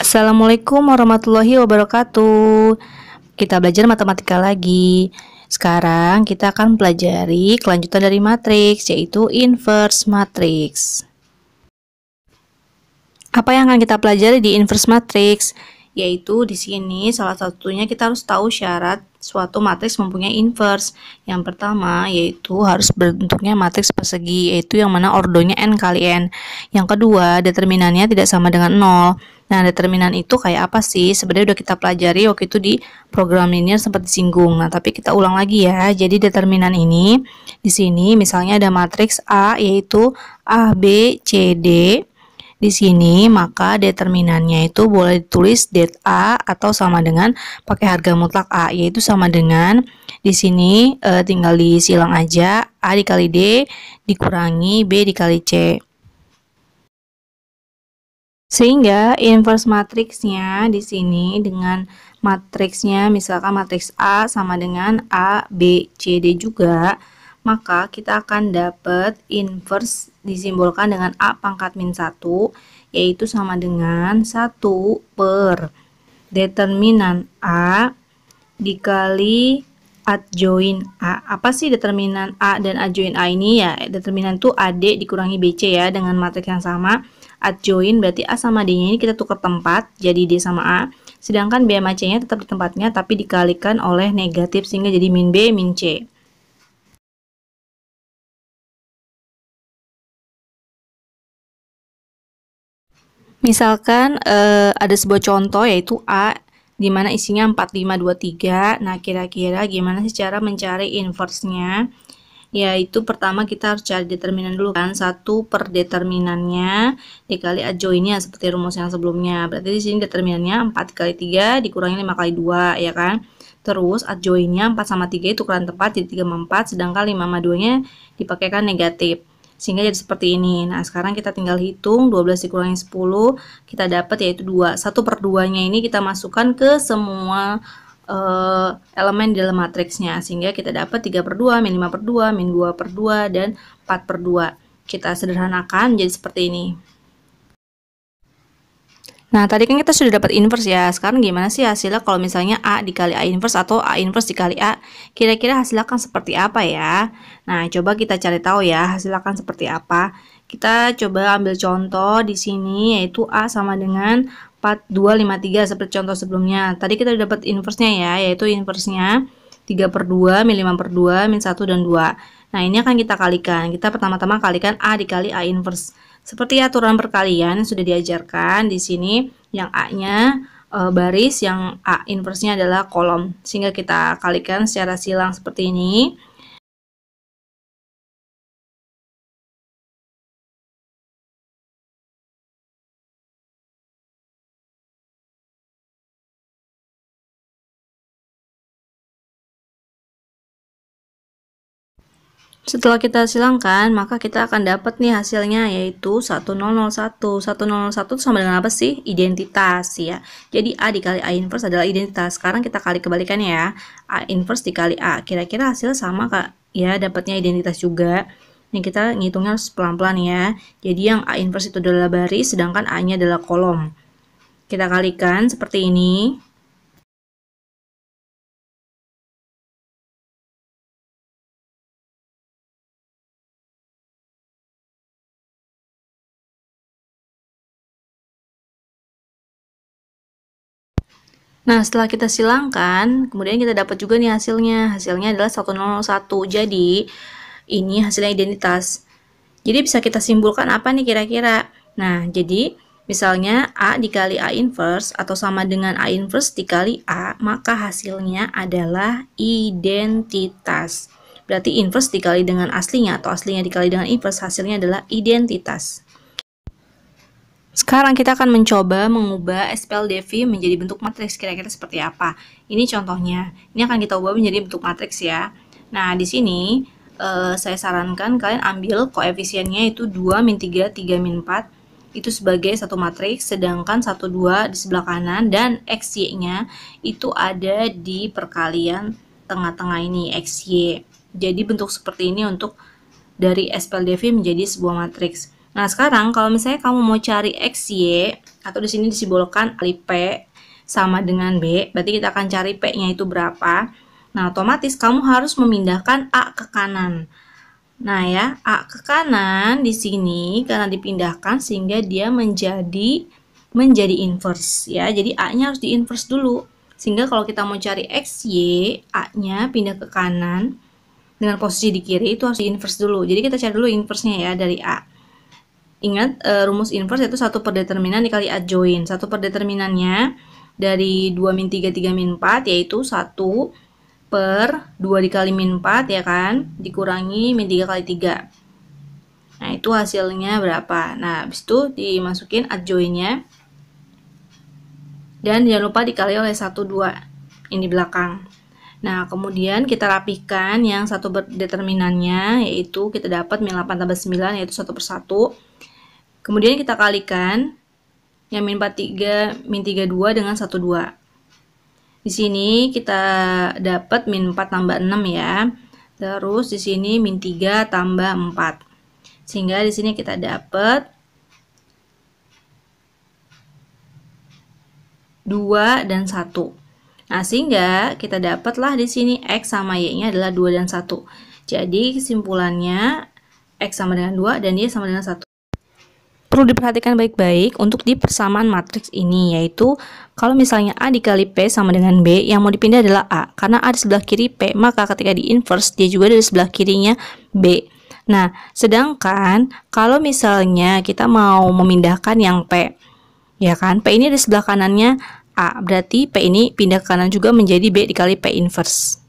Assalamualaikum warahmatullahi wabarakatuh. Kita belajar matematika lagi. Sekarang kita akan pelajari kelanjutan dari matriks, yaitu inverse matrix. Apa yang akan kita pelajari di inverse matrix? Yaitu di sini salah satunya kita harus tahu syarat suatu matriks mempunyai inverse. Yang pertama yaitu harus bentuknya matriks persegi, yaitu yang mana ordonya n kali n. Yang kedua, determinannya tidak sama dengan 0. Nah, determinan itu kayak apa sih? Sebenarnya udah kita pelajari waktu itu di program linear sempat disinggung. Nah, tapi kita ulang lagi ya. Jadi determinan ini di sini misalnya ada matriks A yaitu A, B, C, D. Di sini maka determinannya itu boleh ditulis det A atau sama dengan pakai harga mutlak A, yaitu sama dengan di sini tinggal disilang aja A dikali D dikurangi B dikali C. Sehingga inverse matriksnya di sini dengan matriksnya misalkan matriks A sama dengan A, B, C, D juga, maka kita akan dapat inverse disimbolkan dengan A pangkat min 1, yaitu sama dengan 1 per determinan A dikali adjoin A. Apa sih determinan A dan adjoin A ini ya? Determinan itu AD dikurangi BC ya, dengan matriks yang sama. Adjoin berarti A sama D-nya ini kita tukar tempat, jadi D sama A. Sedangkan B sama C-nya tetap di tempatnya, tapi dikalikan oleh negatif, sehingga jadi min B, min C. Misalkan ada sebuah contoh yaitu A di mana isinya 4, 5, 2, 3. Nah, kira-kira gimana sih cara mencari inverse-nya? Yaitu pertama kita harus cari determinan dulu kan, 1 per determinannya dikali adjoinnya seperti rumus yang sebelumnya. Berarti di sini determinannya 4 kali 3 dikurangi 5 kali 2 ya kan. Terus adjoinnya 4 sama 3 itu ukuran tepat jadi 3 sama 4, sedangkan 5 sama 2-nya dipakaikan negatif. Sehingga jadi seperti ini. Nah, sekarang kita tinggal hitung 12 dikurangi 10, kita dapat yaitu 2. 1 per 2-nya ini kita masukkan ke semua elemen di dalam matriksnya, sehingga kita dapat 3 per 2, min 5 per 2, min 2 per 2, dan 4 per 2. Kita sederhanakan jadi seperti ini. Nah, tadi kan kita sudah dapat inverse ya. Sekarang gimana sih hasilnya kalau misalnya A dikali A inverse atau A inverse dikali A? Kira-kira hasilnya akan seperti apa ya? Nah, coba kita cari tahu ya hasilnya akan seperti apa. Kita coba ambil contoh di sini yaitu A sama dengan 4, 2, 5, 3 seperti contoh sebelumnya. Tadi kita udah dapat inverse-nya ya, yaitu inverse-nya 3 per 2, min 5 per 2, min 1 dan 2. Nah, ini akan kita kalikan. Kita pertama-tama kalikan A dikali A inverse. Seperti aturan perkalian yang sudah diajarkan di sini, yang A-nya baris, yang A inverse-nya adalah kolom. Sehingga kita kalikan secara silang seperti ini. Setelah kita silangkan, maka kita akan dapat nih hasilnya yaitu 1001. 1001 sama dengan apa sih? Identitas ya. Jadi A dikali A inverse adalah identitas. Sekarang kita kali kebalikannya ya. A inverse dikali A. Kira-kira hasilnya sama Kak? Ya, dapatnya identitas juga. Ini kita ngitungnya harus pelan-pelan ya. Jadi yang A inverse itu adalah baris, sedangkan A-nya adalah kolom. Kita kalikan seperti ini. Nah, setelah kita silangkan, kemudian kita dapat juga nih hasilnya. Hasilnya adalah 1001. Jadi, ini hasilnya identitas. Jadi, bisa kita simpulkan apa nih kira-kira? Nah, jadi misalnya A dikali A inverse atau sama dengan A inverse dikali A, maka hasilnya adalah identitas. Berarti inverse dikali dengan aslinya atau aslinya dikali dengan inverse, hasilnya adalah identitas. Sekarang kita akan mencoba mengubah SPLDV menjadi bentuk matriks. Kira-kira seperti apa? Ini contohnya. Ini akan kita ubah menjadi bentuk matriks ya. Nah, di sini saya sarankan kalian ambil koefisiennya itu 2, min 3, 3, min 4. Itu sebagai satu matriks, sedangkan 1, 2 di sebelah kanan, dan XY-nya itu ada di perkalian tengah-tengah ini, XY. Jadi bentuk seperti ini untuk dari SPLDV menjadi sebuah matriks. Nah, sekarang kalau misalnya kamu mau cari XY, atau di sini disimbolkan kali P sama dengan B, berarti kita akan cari P-nya itu berapa. Nah, otomatis kamu harus memindahkan A ke kanan. Nah ya, A ke kanan di sini karena dipindahkan sehingga dia menjadi inverse ya. Jadi A-nya harus di-inverse dulu. Sehingga kalau kita mau cari XY, A-nya pindah ke kanan dengan posisi di kiri itu harus di-inverse dulu. Jadi kita cari dulu inverse-nya ya dari A. Ingat rumus inverse itu 1 per determinan dikali adjoin. 1 per determinannya dari 2 min 3, 3 min 4 yaitu 1 per 2 dikali min 4 ya kan, dikurangi min 3 kali 3. Nah, itu hasilnya berapa? Nah, habis itu dimasukin adjoinnya. Dan jangan lupa dikali oleh 1, 2 ini di belakang. Nah, kemudian kita rapihkan yang 1 determinannya, yaitu kita dapat min 8 tambah 9, yaitu 1 per 1. Kemudian kita kalikan yang min 43, min 32 dengan 1, 2. Di sini kita dapat min 4 tambah 6 ya. Terus di sini min 3 tambah 4. Sehingga di sini kita dapat 2 dan 1. Nah, sehingga kita dapatlah di sini X sama Y-nya adalah 2 dan 1. Jadi kesimpulannya X sama dengan 2 dan Y sama dengan 1. Perlu diperhatikan baik-baik untuk di persamaan matriks ini, yaitu kalau misalnya A dikali P sama dengan B, yang mau dipindah adalah A. Karena A di sebelah kiri P, maka ketika di inverse, dia juga dari sebelah kirinya B. Nah, sedangkan kalau misalnya kita mau memindahkan yang P, ya kan, P ini di sebelah kanannya A, berarti P ini pindah ke kanan juga menjadi B dikali P inverse.